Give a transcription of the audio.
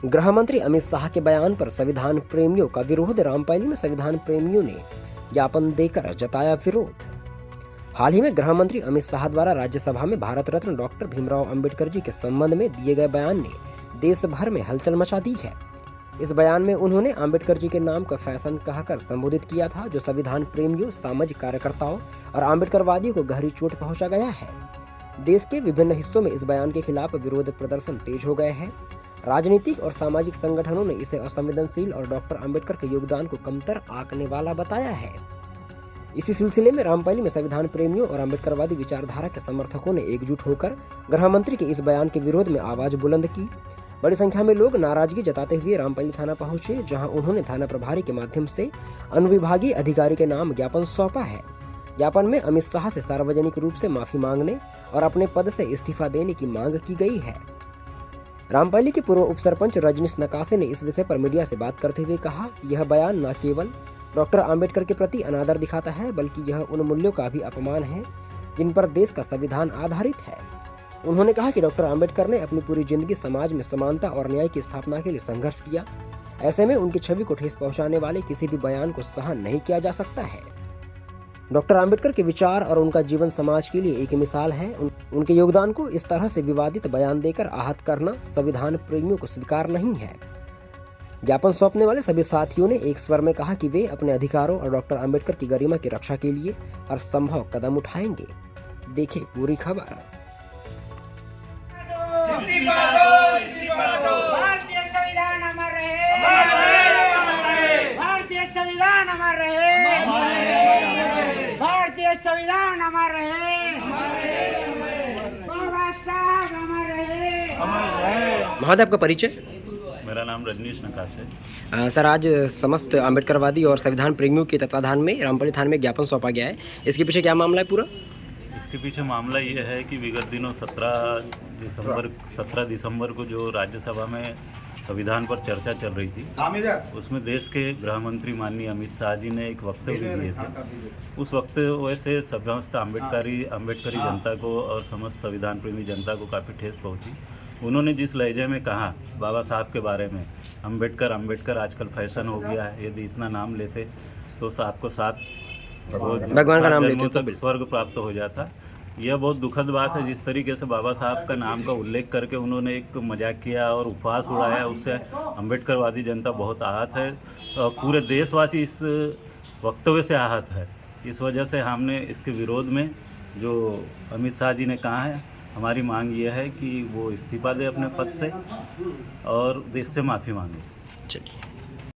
गृह मंत्री अमित शाह के बयान पर संविधान प्रेमियों का विरोध। रामपायली में संविधान प्रेमियों ने ज्ञापन देकर जताया विरोध। हाल ही में गृह मंत्री अमित शाह द्वारा राज्यसभा में भारत रत्न डॉक्टर भीमराव अंबेडकर जी के संबंध में दिए गए बयान ने देश भर में हलचल मचा दी है। इस बयान में उन्होंने अंबेडकर जी के नाम का फैशन कहकर संबोधित किया था, जो संविधान प्रेमियों, सामाजिक कार्यकर्ताओं और अंबेडकरवादियों को गहरी चोट पहुंचा गया है। देश के विभिन्न हिस्सों में इस बयान के खिलाफ विरोध प्रदर्शन तेज हो गए हैं। राजनीतिक और सामाजिक संगठनों ने इसे असंवेदनशील और डॉक्टर अंबेडकर के योगदान को कमतर आंकने वाला बताया है। इसी सिलसिले में रामपायली में संविधान प्रेमियों और अंबेडकरवादी विचारधारा के समर्थकों ने एकजुट होकर गृह मंत्री के इस बयान के विरोध में आवाज बुलंद की। बड़ी संख्या में लोग नाराजगी जताते हुए रामपायली थाना पहुंचे, जहां उन्होंने थाना प्रभारी के माध्यम से अनुविभागीय अधिकारी के नाम ज्ञापन सौंपा है। ज्ञापन में अमित शाह से सार्वजनिक रूप से माफी मांगने और अपने पद से इस्तीफा देने की मांग की गई है। रामपायली के पूर्व उप सरपंच रजनीश नकासे ने इस विषय पर मीडिया से बात करते हुए कहा कि यह बयान न केवल डॉक्टर अंबेडकर के प्रति अनादर दिखाता है, बल्कि यह उन मूल्यों का भी अपमान है जिन पर देश का संविधान आधारित है। उन्होंने कहा कि डॉक्टर अंबेडकर ने अपनी पूरी जिंदगी समाज में समानता और न्याय की स्थापना के लिए संघर्ष किया। ऐसे में उनकी छवि को ठेस पहुंचाने वाले किसी भी बयान को सहन नहीं किया जा सकता है। डॉक्टर अंबेडकर के विचार और उनका जीवन समाज के लिए एक मिसाल है। उनके योगदान को इस तरह से विवादित बयान देकर आहत करना संविधान प्रेमियों को स्वीकार नहीं है। ज्ञापन सौंपने वाले सभी साथियों ने एक स्वर में कहा कि वे अपने अधिकारों और डॉक्टर अंबेडकर की गरिमा की रक्षा के लिए हर संभव कदम उठाएंगे। देखें पूरी खबर। भारतीय संविधान अमर रहे, भारतीय संविधान अमर रहे, भारतीय संविधान अमर रहे, बाबा साहब अमर रहे। महोदय, आपका परिचय? मेरा नाम रजनीश नकासे है। सर, आज समस्त अंबेडकरवादी और संविधान प्रेमियों के तत्वाधान में रामपायली थाने में ज्ञापन सौंपा गया है। इसके पीछे क्या मामला है पूरा? इसके पीछे मामला ये है कि विगत दिनों 17 दिसंबर को जो राज्यसभा में संविधान पर चर्चा चल रही थी, उसमें देश के गृह मंत्री माननीय अमित शाह जी ने एक वक्तव्य दिए थे। उस वक्तव्य से समस्त अंबेडकरी जनता को और समस्त संविधान प्रेमी जनता को काफ़ी ठेस पहुंची। उन्होंने जिस लहजे में कहा बाबा साहब के बारे में, अंबेडकर आजकल फैशन हो गया है, यदि इतना नाम लेते तो साथ को साथ भगवान का नाम लेते तो स्वर्ग प्राप्त हो जाता। यह बहुत दुखद बात है। जिस तरीके से बाबा साहब का नाम का उल्लेख करके उन्होंने एक मजाक किया और उपहास उड़ाया, उससे अंबेडकरवादी जनता बहुत आहत है और पूरे देशवासी इस वक्तव्य से आहत है। इस वजह से हमने इसके विरोध में, जो अमित शाह जी ने कहा है, हमारी मांग ये है कि वो इस्तीफा दे अपने पद से और देश से माफ़ी मांगे। चलिए।